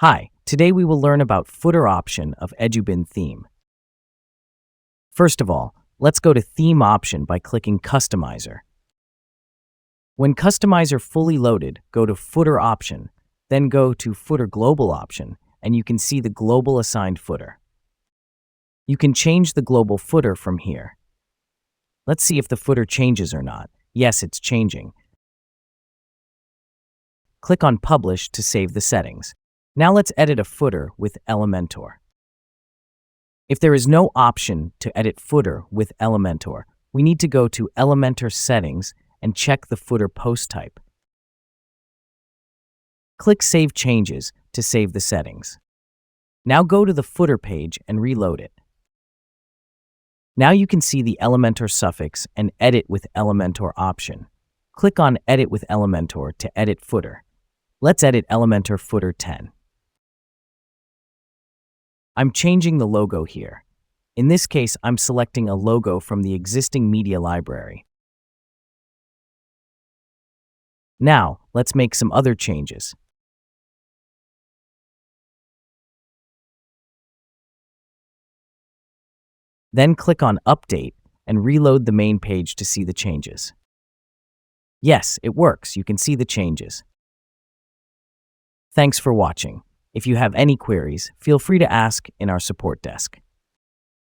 Hi, today we will learn about footer option of Edubin theme. First of all, let's go to Theme option by clicking Customizer. When Customizer fully loaded, go to Footer option, then go to Footer Global option, and you can see the global assigned footer. You can change the global footer from here. Let's see if the footer changes or not. Yes, it's changing. Click on Publish to save the settings. Now let's edit a footer with Elementor. If there is no option to edit footer with Elementor, we need to go to Elementor Settings and check the footer post type. Click Save Changes to save the settings. Now go to the footer page and reload it. Now you can see the Elementor suffix and Edit with Elementor option. Click on Edit with Elementor to edit footer. Let's edit Elementor footer 10. I'm changing the logo here. In this case, I'm selecting a logo from the existing media library. Now, let's make some other changes. Then click on Update and reload the main page to see the changes. Yes, it works. You can see the changes. Thanks for watching. If you have any queries, feel free to ask in our support desk.